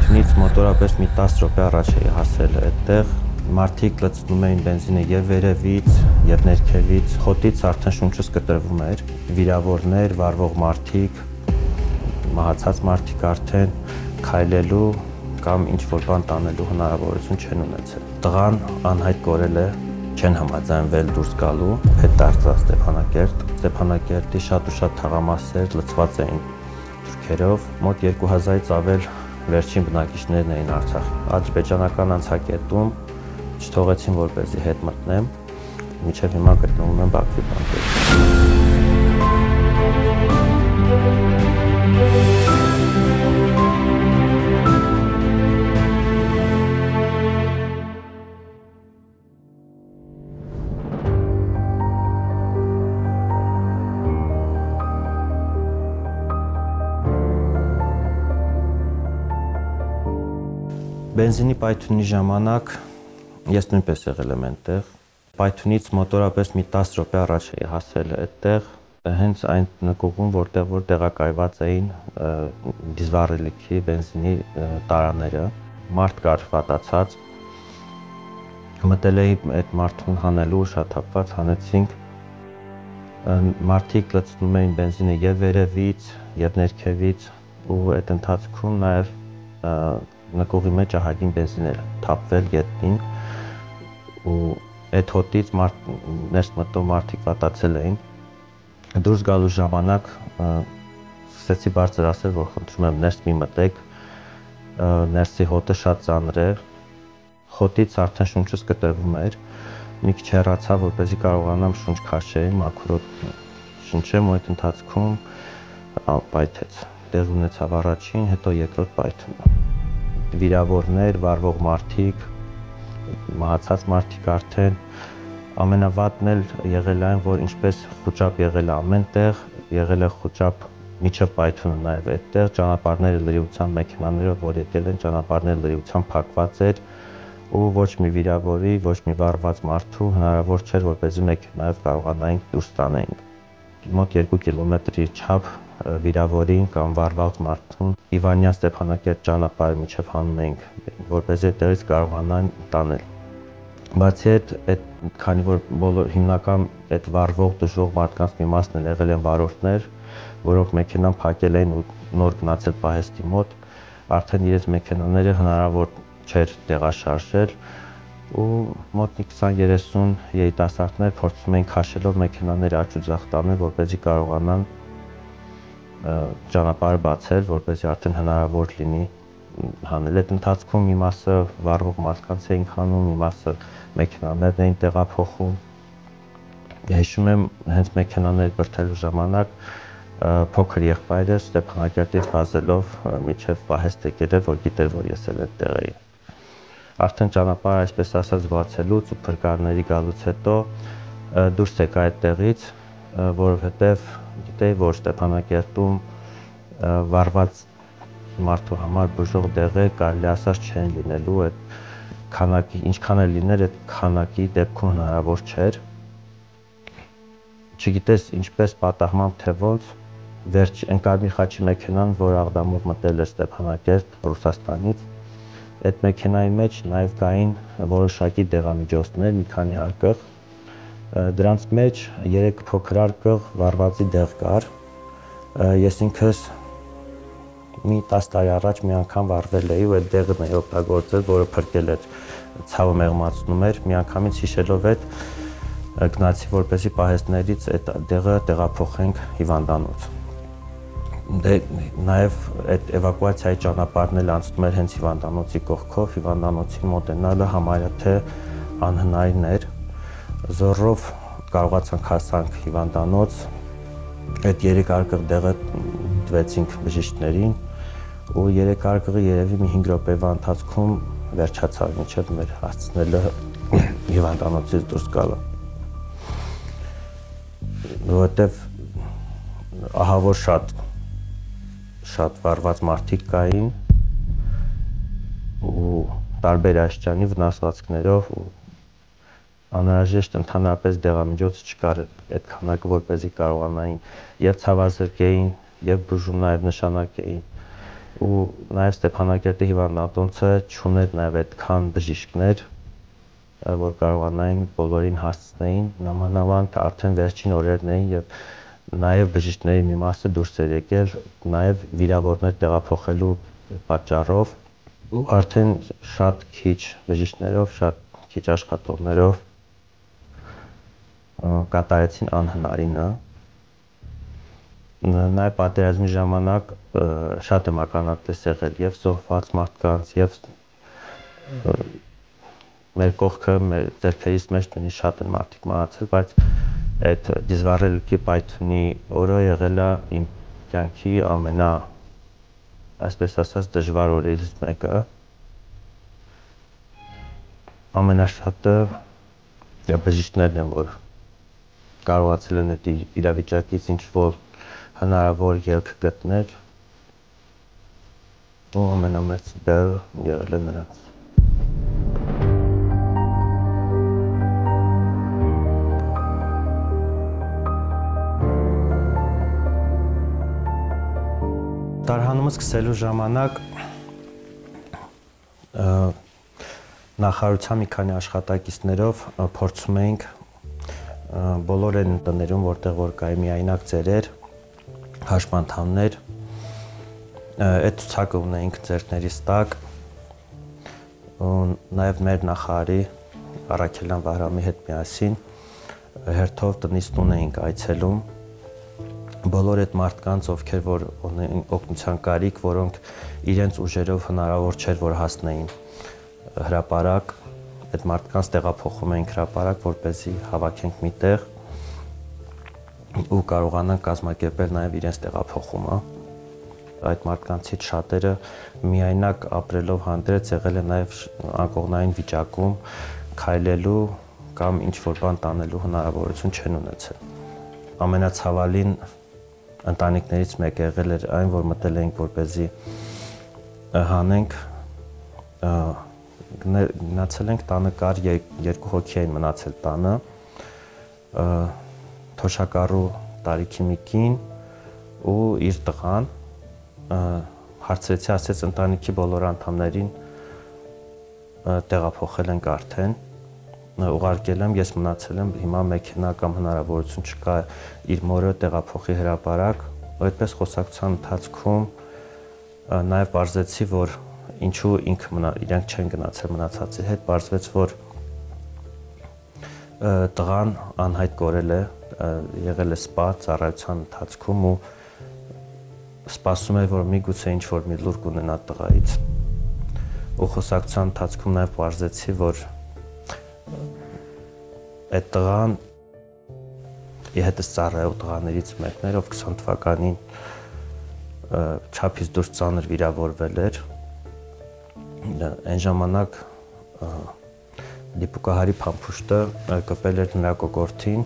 Պայթյունից մոտորապես մի 10 րոպե առաջ էի հասել այդտեղ, մարդիկ լցնում էին բենզինը եւ վերևից, եւ ներքևից, խոտից արդեն շունչս կտրվում էր, վիրավորներ, վառվող մարդիկ, մահացած մարդիկ արդեն քայլելու կամ ինչ-որ բան տանելու հնարավորություն չեն ունեցել։ Տղան անհայտ կորել է, չեն համաձայնվել դուրս գալու, հետ դարձավ Ստեփանակերտ։ Ստեփանակերտի շատ ու շատ թաղամասեր լցված էին թուրքերով, մոտ 2000-ից ավել վերջին բնակիչներն էին Արցախի։ Ադրբեջանական անցակետում չթողեցին, որպեսզի հետ մտնեմ, մինչև հիմա գտնվում եմ Բաքվի բանկերում։ Բենզինի պայթյունի ժամանակ ես նույնպես եղել եմ այնտեղ։ Պայթյունից մոտորապես մի 10 րոպե առաջ էի հասել այդտեղ, հենց այն նկուղում, որտեղ տեղակայված էին դիզվառելիքի բենզինի տարաները, մարդ կար վատացած։ Մտել էի այդ մարդուն հանելու, շաթափված հանեցինք։ Մարդիկ լցնում էին բենզինը եւ վերևից, եւ ներքևից, ու այդ ընթացքում նաեւ նկուղի մեջ ահագին բենզին էր թափվել գետնին, ու այդ հոտից ներս մտող մարդիկ վատացել էին։ Դուրս գալու ժամանակ սկսեցի բարձր ասել, որ խնդրում եմ ներս մի մտեք, ներսի հոտը շատ ծանր է, հոտից արդեն շունչս կտրվում էր, մի քիչ հեռացա, որպեսզի կարողանամ շունչ քաշել, մաքուր հոտ շնչեմ, ու այդ ընթացքում պայթեց։ Տեղ ունեցավ առաջին, հետո երկրորդ պայթյունը։ Վիրավորներ, վառվող մարդիկ, մահացած մարդիկ արդեն, ամենավատն էլ եղել այն, որ ինչպես խուճապ եղել է ամեն տեղ, եղել է խուճապ միջև պայթյունը նաև այդտեղ, ճանապարհները լրիվությամբ մեքենաներով, որ եկել են, ճանապարհները լրիվությամբ փակված էր, ու ոչ մի վիրավորի, ոչ մի վառված մարդու հնարավոր չէր, որպեսզի մեքենայով կարողանայինք դուրս տանեինք։ Մոտ 2 կիլոմետրի չափ վիրավորին կամ վառված մարդուն Իվանյան Ստեփանակերտ ճանապարհը միջև հանում էինք, որպեսզի այդտեղից կարողանան տանել։ Բացի այդ, քանի որ բոլոր հիմնական այդ վառվող դժվող մարդկանց մի մասն էլ եղել են վարորդներ, որոնք մեքենան փակել էին ու նոր գնացել պահեստի մոտ, արդեն իրենց մեքենաները հնարավոր չէր տեղաշարժել, ու մոտ 20-30 երիտասարդներ փորձում էին քաշելով մեքենաները աջ ու ձախ տանել, որպեսզի կարողանան ճանապարհը բացել, որպեսզի արդեն հնարավոր լինի հանել։ Այդ ընթացքում մի մասը վառվող մարդկանց էին խանում, մի մասը մեքենաներն էին տեղափոխում։ Հիշում եմ, հենց մեքենաներ բրդելու ժամանակ փոքր եղբայրս Ստեփանակերտից վազելով միջև պահեստ եկել էր, որ գիտեր, որ ես էլ այդտեղ էի։ Արդեն ճանապարհը, այսպես ասած, բացելուց ու փրկարների գալուց հետո դուրս եկա այդտեղից, որովհետև գիտեի, որ Ստեփանակերտում վառված մարդու համար բուժող դեղեր կարելի ասած չեն լինելու, այդ քանակի, ինչքան էլ լիներ, այդ քանակի դեպքում հնարավոր չէր։ Չգիտես ինչպես պատահմամբ թե ոնց, վերջ Ընկարմիր Խաչի մեքենան, որ Աղդամով մտել էր Ստեփանակերտ Ռուսաստանից, այդ մեքենայի մեջ նաև կային որոշակի դեղամիջոցներ, մի քանի արկղ, դրանց մեջ 3 փոքր արկղ վառվածի դեղ կար։ Ես ինքս մի 10 տարի առաջ մի անգամ վառվել էի, ու այդ դեղն էի օգտագործել, որը փրկել էր, ցավը մեղմացնում էր, միանգամից հիշելով այդ գնացի, որպեսզի պահեստներից այդ դեղը տեղափոխենք հիվանդանոց։ Նաև այդ էվակուացիայի ճանապարհն էլ անցնում էր հենց հիվանդանոցի կողքով, հիվանդանոցին մոտենալը համարյա թե անհնարին էր։ Զոռով կարողացանք հասանք հիվանդանոց, այդ 3 արկղ դեղը տվեցինք բժիշկներին, ու 3 արկղը երևի մի 5 րոպեվա ընթացքում վերջացավ, մինչև մեր հասցնելը հիվանդանոցից դուրս գալը։ Որովհետև ահավոր շատ վառված մարդիկ կային ու տարբեր աստիճանի վնասվածքներով, ու անհրաժեշտ ընդհանրապես դեղամիջոց չկար այդ քանակը, որպեսզի կարողանային եւ ցավազրկեին, եւ բուժում նաեւ նշանակեին։ ու նաև Ստեփանակերտի հիվանդանոցը չուներ նաև այդքան բժիշկներ, որ կարողանային բոլորին հասցնեին, նամանավանդ արդեն վերջին օրերն էին եւ նաև բժիշկների մի մասը դուրս էր եկել, նաև վիրավորներ տեղափոխելու պատճառով ու արդեն շատ քիչ բժիշկներով, շատ քիչ աշխատողներով կատարեցին անհնարինը։ Նաև պատերազմի ժամանակ շատ եմ ականատես եղել եւ զոհված մարդկանց եւ մեր կողքը մեր ձեռքերից մեջ նույնիսկ շատ են մարդիկ մահացել, բայց այդ դիզվառելիքի պայթյունի օրը եղել է իմ կյանքի այսպես ասած դժվար օրերից մեկը։ Ամենաշատը բժիշկներն են, որ կարողացել են այդ իրավիճակից ինչ-որ հնարավոր ելք գտնել ու ամենամեծ դերը եղել է նրանց։ Տարհանումը սկսելու ժամանակ նախարարության մի քանի աշխատակիցներով փորձում էինք բոլոր այն տներում, որտեղ որ կայի միայնակ ծերեր, հաշմանդամներ, այդ ցուցակը ունեինք ձեռքներիս տակ, ու նաև մեր նախարարի Առաքելյան Վահրամի հետ միասին հերթով տնից տուն էինք այցելում բոլոր այդ մարդկանց, ովքեր որ ունեն օգնության կարիք, որոնք իրենց ուժերով հնարավոր չէր որ հասնեին հրապարակ, այդ մարդկանց տեղափոխում էինք հրապարակ, որպեսզի հավաքենք մի տեղ ու կարողանանք կազմակերպել նաև իրենց տեղափոխումը։ Այդ մարդկանցից շատերը միայնակ ապրելով հանդերձ եղել են նաև անկողնային վիճակում, քայլելու կամ ինչ-որ բան տանելու հնարավորություն չեն ունեցել։ Ամենացավալին ընտանիքներից մեկը եղել էր այն, որ մտել էինք որպեսզի հանենք, գնացել ենք տանը կար երկու հոգի էին մնացել տանը, թոշակառու տարիքի մի կին ու իր տղան, հարցրեցի, ասեց ընտանիքի բոլոր անդամներին տեղափոխել ենք արդեն, ուղարկել եմ, ես մնացել եմ, հիմա մեքենա կամ հնարավորություն չկա իր մորը տեղափոխի հրապարակ, այդպես խոսակցության ընթացքում նաև պարզեցի, որ ինչու ինքը իրենք չեն գնացել մնացածի հետ, պարզվեց, որ տղան անհայտ կորել է, եղել է սպա ծառայության ընթացքում ու սպասում էր, որ միգուցե ինչ-որ մի լուր կունենա տղայից։ Ու խոսակցության ընթացքում նաև պարզեցի, որ այդ տղան հետս ծառայող տղաներից մեկն էր, ով 20 թվականին չափից դուրս ծանր վիրավորվել էր։ Այն ժամանակ դիպուկահարի փամփուշտը կպել էր նրա կոկորդին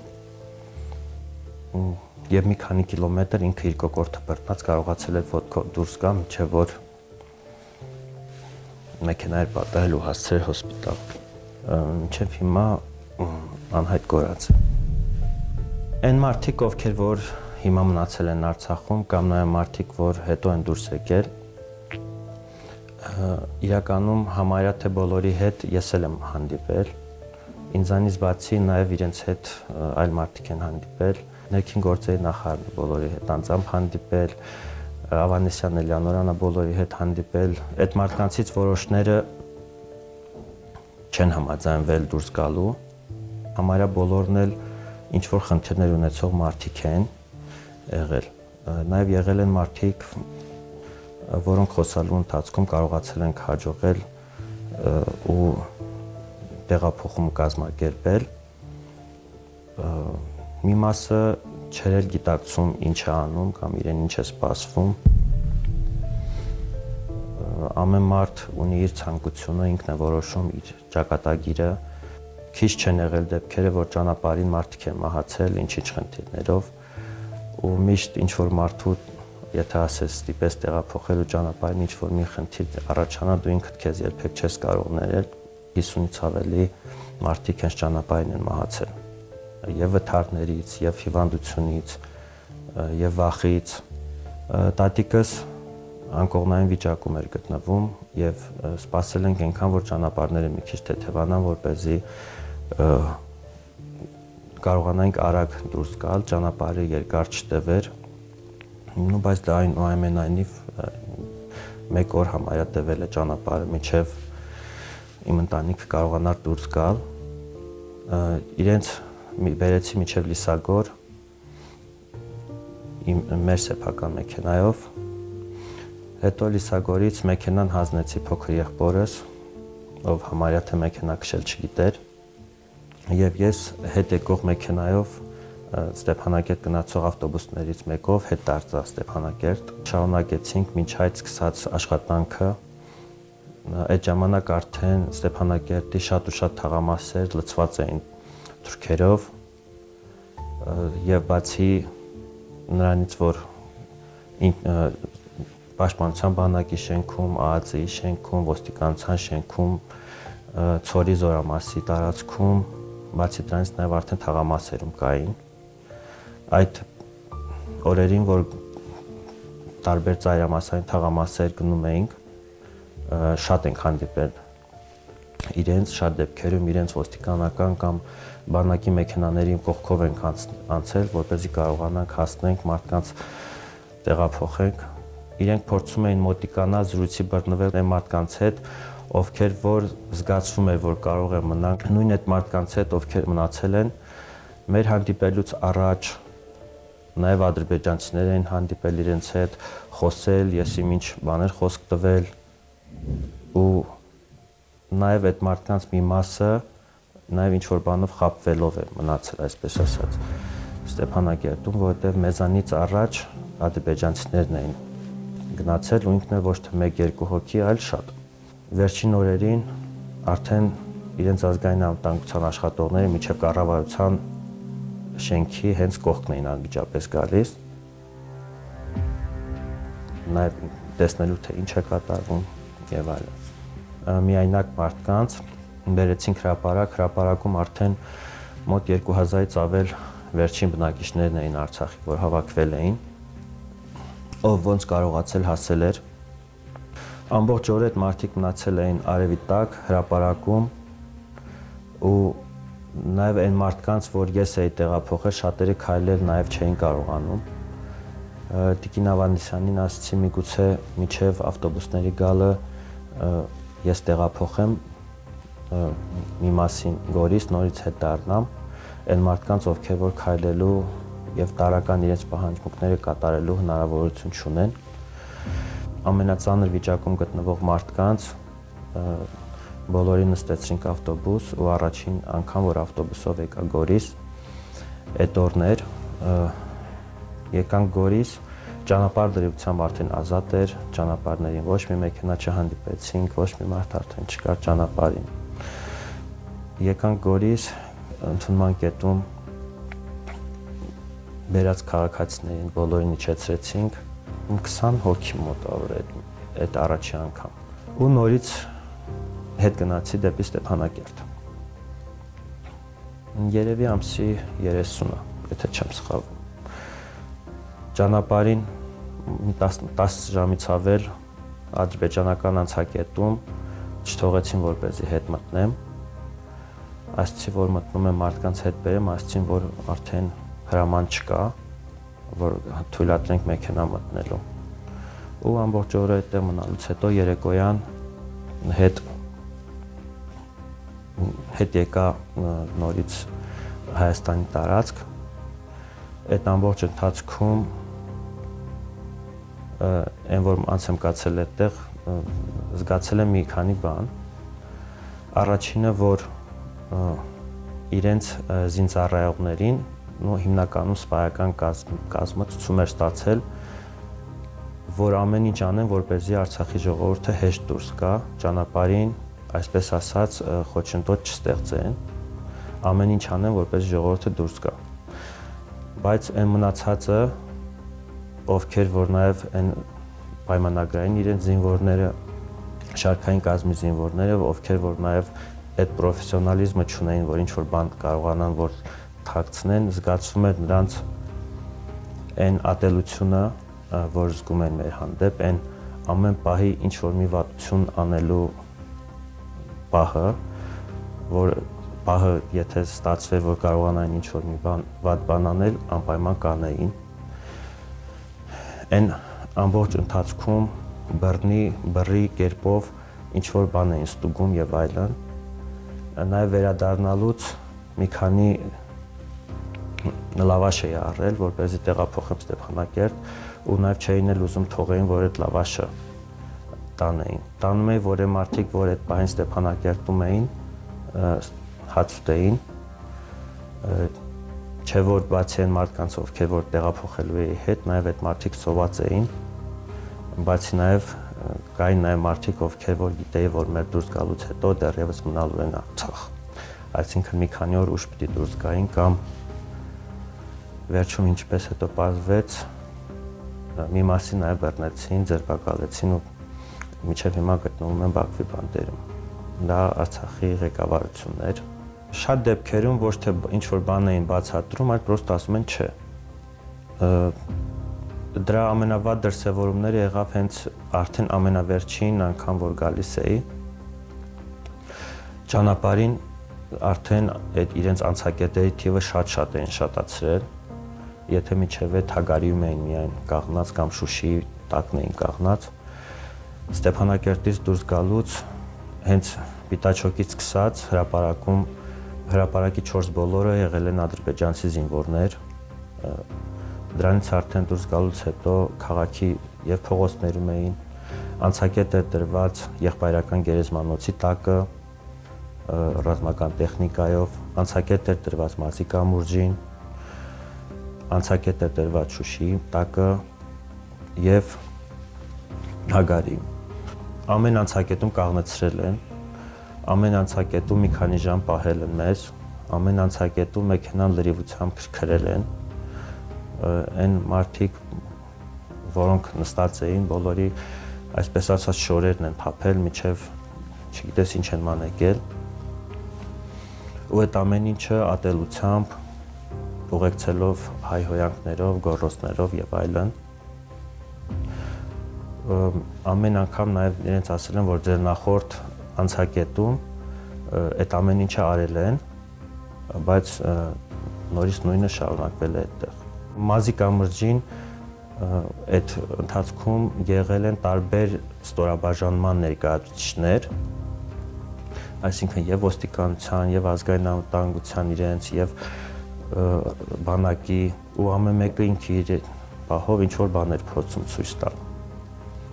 եւ մի քանի կիլոմետր ինքը իր կոկորդը բռնած կարողացել էր ոտքով դուրս գալ, մինչեւ որ մեքենա էր պատահել ու հասցրել հոսպիտալ։ Մինչեւ հիմա անհայտ կորած է։ Այն մարդիկ, ովքեր որ հիմա մնացել են Արցախում կամ նաև մարդիկ, որ հետո են դուրս եկել, իրականում համարյա թե բոլորի հետ ես էլ եմ հանդիպել, ինձանից բացի նաև իրենց հետ այլ մարդիկ են հանդիպել, ներքին գործերի նախարարը բոլորի հետ անձամբ հանդիպել, Ավանեսյան Էլեոնորանը բոլորի հետ հանդիպել, այդ մարդկանցից որոշները չեն համաձայնվել դուրս գալու, համարյա բոլորն էլ ինչ-որ խնդիրներ ունեցող մարդիկ են եղել, նաև եղել են մարդիկ, որոնք խոսալու ընթացքում կարողացել են հաջողել ու տեղափոխում կազմակերպել, մի մասը չէր էլ գիտակցում ինչ է անում կամ իրեն ինչ է սպասվում, ամեն մարդ ունի իր ցանկությունը, ինքն է որոշում իր ճակատագիրը, քիչ չեն եղել դեպքերը, որ ճանապարհին մարդիկ են մահացել ինչ-ինչ խնդիրներով ու միշտ ինչ-որ մարդու եթե ասես ստիպես տեղափոխելու ճանապարհին ինչ-որ մի խնդիր առաջանա, դու ինքդ քեզ երբեք չես կարող ներել, 50-ից ավելի մարդիկ հենց ճանապարհին են մահացել, եւ վթարներից, եւ հիվանդությունից, եւ վախից։ Տատիկս անկողնային վիճակում էր գտնվում եւ սպասել ենք այնքան, որ ճանապարհները մի քիչ թեթևանան, որպեսզի կարողանանք արագ դուրս գալ, ճանապարհը երկար չտևեր, բայց դա այնուամենայնիվ մեկ օր համարյա տևել է ճանապարհը, մինչև իմ ընտանիքը կարողանար դուրս գալ, իրենց բերեցի մինչև Լիսագոր մեր սեփական մեքենայով, հետո Լիսագորից մեքենան հանձնեցի փոքր եղբորս, ով համարյա թե մեքենա քշել չգիտեր, եւ ես հետ եկող մեքենայով Ստեփանակերտ գնացող ավտոբուսներից մեկով հետ դարձա Ստեփանակերտ, շարունակեցինք մինչ այդ սկսած աշխատանքը, այդ ժամանակ արդեն Ստեփանակերտի շատ ու շատ թաղամասեր լցված էին թուրքերով եւ բացի նրանից, որ Պաշտպանության բանակի շենքում, ԱԱԾ-ի շենքում, ոստիկանության շենքում, Ցորի զորամասի տարածքում, բացի դրանից նաեւ արդեն թաղամասերում կային։ Այդ օրերին, որ տարբեր ծայրամասային թաղամասեր գնում էինք, շատ ենք հանդիպել իրենց, շատ դեպքերում իրենց ոստիկանական կամ բանակի մեքենաների կողքով ենք անցել, որպեսզի կարողանանք հասնենք մարդկանց տեղափոխենք։ Իրենք փորձում էին մոտիկանալ, զրույցի բռնվել այն մարդկանց հետ, ովքեր որ զգացվում էր, որ կարող են մնալ նույն այդ մարդկանց հետ, ովքեր մնացել են, մեր հանդիպելուց առաջ նաև ադրբեջանցիներ էին հանդիպել իրենց հետ, խոսել, ես իմ ինչ բաներ խոսք տվել ու նաև այդ մարդկանց մի մասը նաև ինչ որ բանով խաբվելով է մնացել, այսպես ասած, Ստեփանակերտում, որովհետև մեզանից առաջ ադրբեջանցիներն էին գնացել ու ինքն էլ ոչ թե 1-2 հոգի, այլ շատ։ Վերջին օրերին արդեն իրենց ազգային անվտանգության աշխատողները միջև կառավարության շենքի հենց կողքն էին անմիջապես գալիս, նաև տեսնելու թե ինչ է կատարվում եւ այլն։ Միայնակ մարդկանց բերեցին հրապարակ, հրապարակում արդեն մոտ 2000-ից ավել վերջին բնակիչներն էին Արցախի, որ հավաքվել էին, ով ոնց կարողացել հասել էր։ Ամբողջ օրը այդ մարդիկ մնացել էին արևի տակ, հրապարակում ու նաև այն մարդկանց, որ ես էի տեղափոխել, շատերը քայլել նաև չէին կարողանում։ Տիկին Ավանեսյանին ասացի միգուցե միջև ավտոբուսների գալը ես տեղափոխեմ մի մասին Գորիս, նորից հետ դառնամ, այն մարդկանց, ովքեր որ քայլելու եւ տարական իրենց պահանջմունքները կատարելու հնարավորություն չունեն։ Ամենածանր վիճակում գտնվող մարդկանց բոլորին նստեցրինք ավտոբուս ու առաջին անգամ, որ ավտոբուսով եկա Գորիս, այդ օրներ եկանք Գորիս, ճանապարհ դրությամբ արդեն ազատ էր, ճանապարհներին ոչ մի մեքենա չհանդիպեցինք, ոչ մի մարդ արդեն չկար ճանապարհին։ Եկանք Գորիս, ընդունման կետում բերած քաղաքացիներին բոլորին իջեցրեցինք, 20 հոգի մոտավոր այդ առաջի անգամ։ Ու նորից հետ գնացի դեպի Ստեփանակերտ։ Երևի ամսի 30-ը, եթե չեմ սխալվում։ Ճանապարհին 10 ժամից ավել ադրբեջանական անցակետում չթողեցին, որպեսզի հետ մտնեմ։ Ասացի, որ մտնում եմ մարդկանց հետ բերեմ, ասացին, որ արդեն հրաման չկա, որ թույլատրենք մեքենա մտնելու։ Ու ամբողջ օրը այդտեղ մնալուց հետո երեկոյան հետ եկա նորից Հայաստանի տարածք, այդ ամբողջ ընթացքում այն որ անց եմ կացել այդտեղ, զգացել եմ մի քանի բան։ Առաջինը, որ իրենց զինծառայողներին, հիմնականում սպայական կազմը ցույց էր ստացել, որ ամեն ինչ անեն, որպեսզի Արցախի ժողովուրդը հեշտ դուրս գա ճանապարհին, այսպես ասած, խոչընդոտ չստեղծեն, ամեն ինչ անեն, որպեսզի ժողովուրդը դուրս գա։ Բայց այն մնացածը, ովքեր որ նաև այն պայմանագրային իրենց զինվորները, շարքային կազմի զինվորները, ովքեր որ նաև այդ պրոֆեսիոնալիզմը չունեին, որ ինչ որ բան կարողանան որ թաքցնեն, զգացվում էր նրանց այն ատելությունը, որ զգում են մեր հանդեպ, այն ամեն պահի ինչ-որ մի վատություն անելու պահը, որ պահը եթե ստացվեր, որ կարողանային ինչ-որ մի վատ բան անել, անպայման կանեին։ Այն ամբողջ ընթացքում բռի կերպով ինչ-որ բան էին ստուգում եւ այլն։ Նաեւ վերադառնալուց մի քանի լավաշ էի առել, որպեսզի տեղափոխեմ Ստեփանակերտ, ու նաեւ չէին էլ ուզում թողեին, որ այդ լավաշը տանեին։ Տանում էի, որ մարդիկ, որ այդ պահին Ստեփանակերտում էին, հաց ուտեին, չէ որ բացի այն մարդկանց, ովքեր որ տեղափոխելու էի հետ, նաեւ այդ մարդիկ սոված էին, բացի նաեւ կային նաեւ մարդիկ, ովքեր որ գիտեի, որ մեր դուրս գալուց հետո դեռևս մնալու են Արցախ։ Այսինքն մի քանի օր ուշ պիտի դուրս գային կամ վերջում ինչպես հետո պարզվեց, մի մասի նաեւ բռնեցին, ձերբակալեցին ու մինչև հիմա գտնվում են Բաքվի բանտերում։ Դա Արցախի ղեկավարությունն էր։ Շատ դեպքերում ոչ թե ինչ-որ բան էին բացատրում, այլ պրոստը ասում են չէ։ Դրա ամենավատ դրսևորումները եղավ հենց արդեն ամենավերջին անգամ, որ գալիս էի։ Ճանապարհին արդեն այդ իրենց անցակետերի թիվը շատ էին շատացրել։ Եթե միջև այդ Հագարիում էին միայն կաղնած կամ Շուշիի տակն էին կաղնած, Ստեփանակերտից դուրս գալուց հենց Պիտաչոկից սկսած հրապարակի 4 բոլորը եղել են ադրբեջանցի զինվորներ։ Դրանից արդեն դուրս գալուց հետո քաղաքի եւ փողոցներում էին անցակետ էր դրված եղբայրական գերեզմանոցի տակը ռազմական տեխնիկայով, անցակետ էր դրված Մարզի կամուրջին, անցակետ էր դրված Շուշիի տակը եւ Հագարի։ Ամեն անցակետում կաղնեցրել են, ամեն անցակետում մի քանի ժամ պահել են մեզ, ամեն անցակետում մեքենան լրիվությամբ քրքրել են։ Այն մարդիկ, որոնք նստած էին, բոլորի այսպես ասած շորերն են փափել, միջև չգիտես ինչ են մանեկել։ Ու այդ ամեն ինչը ատելությամբ, ուղեկցելով հայհոյանքներով, գոռոցներով եւ այլն։ Ամեն անգամ նաեւ իրենց ասել են, որ ձեր նախորդ անցակետում այդ ամեն ինչը արել են, բայց նորից նույնը շարունակվել է այդտեղ։ Մարզի կամրջին այդ ընթացքում եղել են տարբեր ստորաբաժանման ներկայացուցիչներ, այսինքն եւ ոստիկանության, եւ ազգային անվտանգության իրենց, եւ բանակի, ու ամեն մեկը ինքը իր պահով ինչ որ բաներ փորձում ցույց տալ։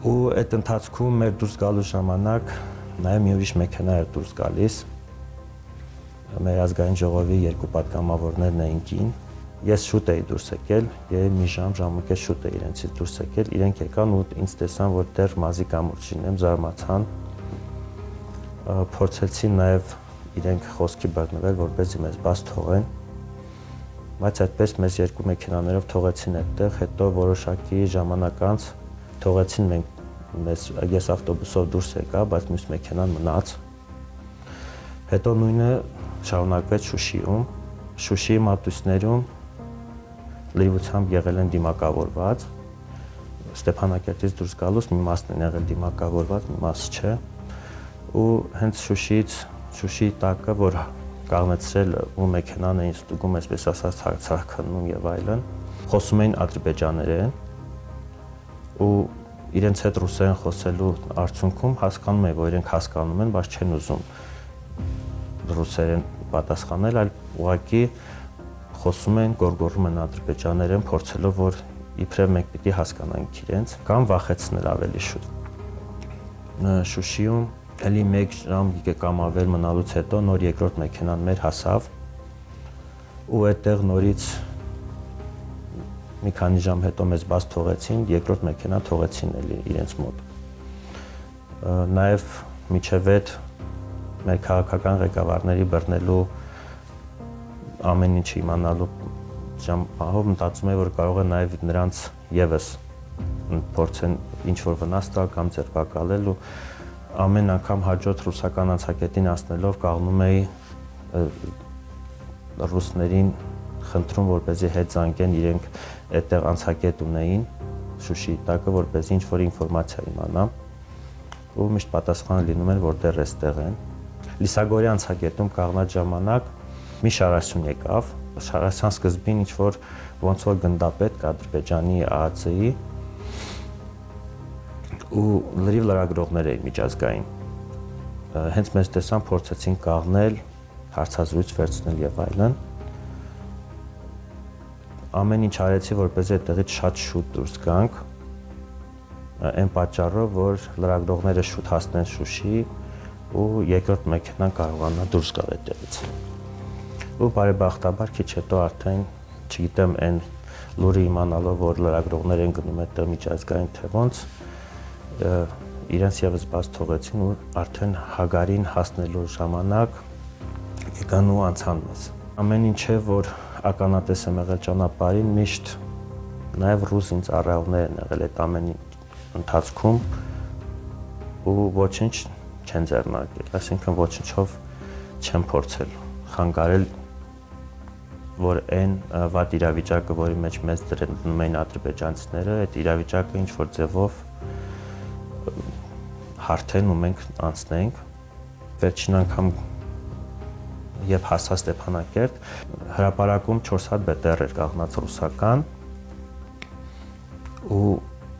Ու այդ ընթացքում մեր դուրս գալու ժամանակ նաեւ մի ուրիշ մեքենա էր դուրս գալիս։ Մեր ազգային ժողովի երկու պատգամավորներն էին կին։ Ես շուտ էի դուրս եկել, եւ մի ժամկետ շուտ էի իրենցից դուրս եկել, իրենք եկան ու ինձ տեսան, որ դեռ Մարզի կամուրջին եմ, զարմացան։ Փորձեցին նաեւ իրենք խոսքի բռնվել, որպեսզի մեզ բաց թողեն։ Բայց այդպես մեզ երկու մեքենաներով թողեցին այդտեղ, հետո որոշակի ժամանակ անց թողեցին մեզ, ես ավտոբուսով դուրս եկա, բայց մյուս մեքենան մնաց։ Հետո նույնը շարունակվեց Շուշիում։ Շուշիի մատույցներում լրիվությամբ եղել են դիմակավորված։ Ստեփանակերտից դուրս գալուց մի մասն են եղել դիմակավորված, մի մասը չէ։ Ու հենց Շուշիի տակը, որ կաղնեցրել ու մեքենան էին ստուգում, այսպես ասած ցարքանում եւ այլն, խոսում էին ադրբեջաներեն ու իրենց հետ ռուսերեն խոսելու արդյունքում հասկանում էին, որ իրենք հասկանում են, բայց չեն ուզում ռուսերեն պատասխանել, այլ ուղղակի խոսում են, գոռգոռում են ադրբեջաներեն, փորձելով որ իբրև մենք պիտի հասկանանք իրենց կամ վախեցնել ավելի շուտ։ Շուշիում էլի 1 ժամ կամ ավել մնալուց հետո նոր երկրորդ մեքենան մեր հասավ ու այդտեղ նորից մի քանի ժամ հետո մեզ բաց թողեցին, երկրորդ մեքենա թողեցին էլի իրենց մոտ։ Նաև միջև այդ մեր քաղաքական ղեկավարների բռնելու ամեն ինչ իմանալու ժամահով մտածում եմ, որ կարող է նաև նրանց եւս փորձեն ինչ-որ վնաս տալ կամ ձերբակալել ու ամեն անգամ հաջորդ ռուսական անցակետին անցնելով կաղնում էի ռուսներին խնդրում, որպեսզի հետ զանգեն, իրենք այդտեղ անցակետ ունեին Շուշիի տակը, որպեսզի ինչ-որ ինֆորմացիա իմանամ, ու միշտ պատասխանը լինում էր, որ դեռ էստեղ են։ Լիսագորի անցակետում կանգնած ժամանակ մի շարասյուն եկավ, շարասյան սկզբին ինչ-որ ոնց որ գնդապետ Ադրբեջանի ԱԱՑ-ի ու լրիվ լրագրողներ էին միջազգային։ Հենց մեզ տեսան, փորձեցին կաղնել, հարցազրույց վերցնել եւ այլն։ Ամեն ինչ արեցի, որպեսզի այդտեղից շատ շուտ դուրս գանք, այն պատճառով, որ լրագրողները շուտ հասնեն Շուշի ու երկրորդ մեքենան կարողանա դուրս գալ այդտեղից։ Ու բարեբախտաբար քիչ հետո արդեն, չգիտեմ, այն լուրը իմանալով, որ լրագրողներ են գնում այդտեղ միջազգային թե ոնց, իրենց եւս բաց թողեցին ու արդեն Հագարին հասնելու ժամանակ եկան ու անցան մեզ։ Ամեն ինչը, որ ականատես եմ եղել ճանապարհին, միշտ նաեւ ռուս ինձ առայողներ են եղել այդ ամեն ընթացքում ու ոչինչ չեն ձեռնարկել, այսինքն ոչնչով չեն փորձել խանգարել, որ այն վատ իրավիճակը, որի մեջ մեզ դնում էին ադրբեջանցիները, այդ իրավիճակը ինչ որ ձևով հարթեն ու մենք անցնենք։ Վերջին անգամ երբ հասա Ստեփանակերտ, հրապարակում 4 հատ բետեր էր կաղնած ռուսական ու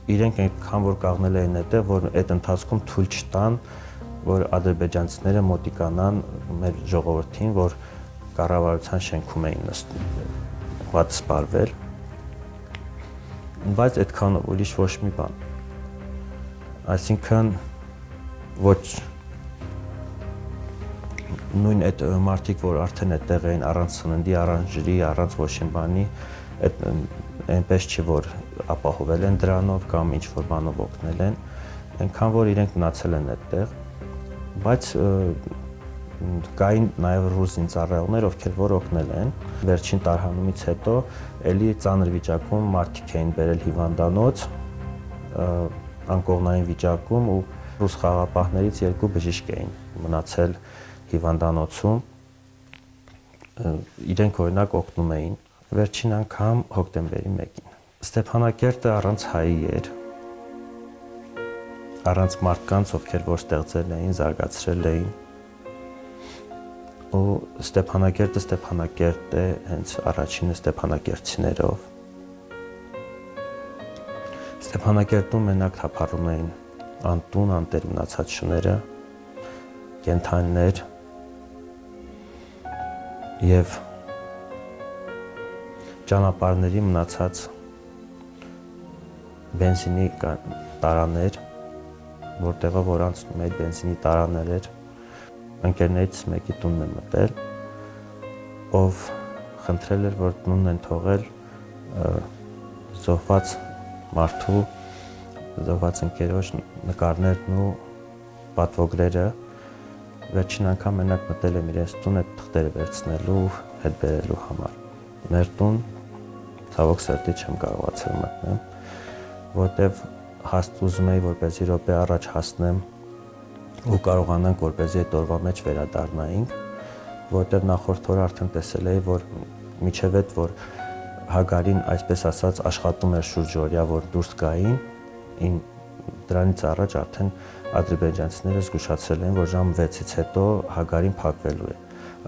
իրենք այնքան որ կաղնել էին այդտեղ, որ այդ ընթացքում թույլ չտան, որ ադրբեջանցիները մոտիկանան մեր ժողովրդին, որ կառավարության շենքում էին հատ սպարվել, բայց այդքանով ուրիշ ոչ մի բան։ Այսինքն ոչ նույն այդ մարդիկ, որ արդեն այդտեղ էին առանց սննդի, առանց ջրի, առանց ոչ մի բանի, այդ այնպես չի, որ ապահովել են դրանով կամ ինչ որ բանով օգնել են, այնքան որ իրենք մնացել են այդտեղ, բայց կային նաև ռուս ինձառայողներ, ովքեր որ օգնել են։ Վերջին տարհանումից հետո էլի ծանր վիճակում մարդիկ էին բերել հիվանդանոց, անկողնային վիճակում ու ռուս խաղապահներից 2 բժիշկ էին մնացել հիվանդանոցում, իրենք օրինակ օգնում էին։ Վերջին անգամ հոկտեմբերի 1-ին։ Ստեփանակերտը առանց հայի էր, առանց մարդկանց, ովքեր որ ստեղծել էին, զարգացրել էին։ Ու Ստեփանակերտ է հենց առաջինը ստեփանակերտցիներով։ Ստեփանակերտում մենակ թափառում էին անտուն, անտեր մնացած շները, կենդանիներ եւ ճանապարհների մնացած բենզինի տարաներ, որտեղը որ անցնում էր բենզինի տարաներ էր, ընկերներից մեկի տունն է մտել, ով խնդրել էր, որ տունն են թողել զոհված մարդու, զոհված ընկերոջ նկարներն ու պատվոգրերը։ Վերջին անգամ մենակ մտել եմ իրենց տուն այդ թղթերը վերցնելու, հետ բերելու համար։ Մեր տուն ցավոք սրտի չեմ կարողացել մտնել, որտեվ ուզում էի, որպեսզի րոպե առաջ հասնեմ ու կարողանանք, որպեսզի այդ օրվա մեջ վերադառնայինք, որտեղ նախորդ օրը արդեն տեսել էի, որ միջև այդ, որ Հագարին, այսպես ասած, աշխատում էր շուրջօրյա, որ դուրս գային, դրանից առաջ արդեն ադրբեջանցիները զգուշացրել են, որ ժամ 6-ից հետո Հագարին փակվելու է։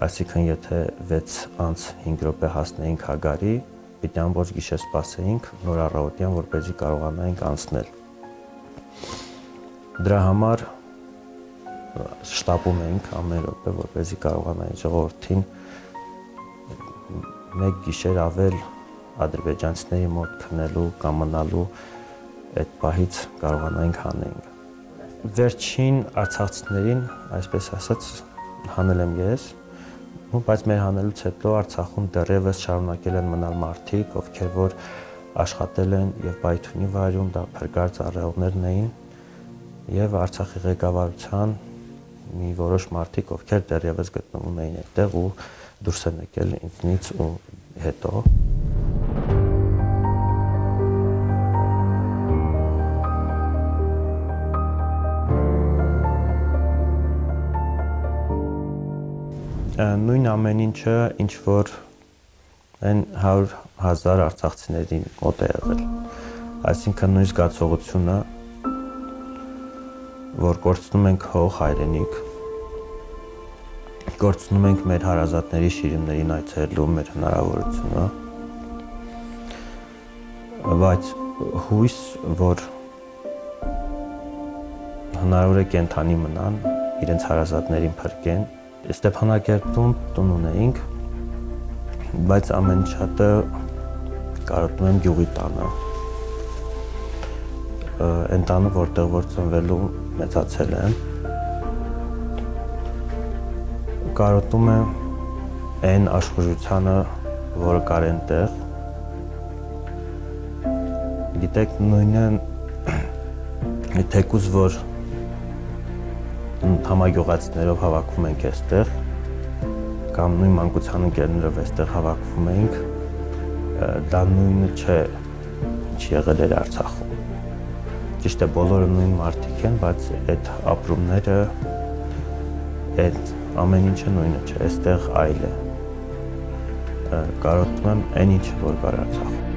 Այսինքն, եթե 6:05 րոպե հասնեինք Հագարի, պիտի ամբողջ գիշեր սպասեինք նոր առավոտյան, որպեսզի կարողանայինք անցնել։ Դրա համար շտապում էինք ամեն րոպե, որպեսզի կարողանայինք ժողովրդին մեկ գիշեր ավել ադրբեջանցիների մոտ քնելու կամ մնալու այդ պահից կարողանայինք հանենք։ Վերջին արցախցիներին, այսպես ասած, հանել եմ ես, բայց մեր հանելուց հետո Արցախում դեռևս շարունակել են մնալ մարդիկ, ովքեր որ աշխատել են եւ Բայթունի վայրում, դա փրկար ծառայողներն էին, եւ Արցախի ղեկավարության մի որոշ մարդիկ, ովքեր դեռևս գտնվում էին այդտեղ ու դուրս են եկել ինձնից ու հետո։ Նույն ամեն ինչը, ինչ որ այն 100,000 արցախցիների մոտ է եղել։ Այսինքն նույն զգացողությունը, որ կորցնում ենք հող, հայրենիք, կորցնում ենք մեր հարազատների շիրիմներին այցելելու մեր հնարավորությունը, բայց հույս, որ հնարավոր է կենդանի մնան, իրենց հարազատներին փրկեն։ Ստեփանակերտում տուն ունեինք, բայց ամեն շատը կարոտում եմ գյուղի տանը, այն տանը, որտեղ որ ծնվելու մեծացել եմ, կարոտում եմ այն աշխուժությանը, որը կար այնտեղ։ Գիտեք, նույնը թեկուզ որ համագյուղացիներով հավաքվում ենք այստեղ, կամ նույն մանկության ընկերներով այստեղ հավաքվում ենք, դա նույնը չէ, ինչ եղել էր Արցախում։ Ճիշտ է, բոլորը նույն մարդիկ են, բայց այդ ապրումները, այդ ամեն ինչը նույնը չէ, այստեղ այլ է։ Կարոտում եմ այն ինչը, որ կար Արցախում։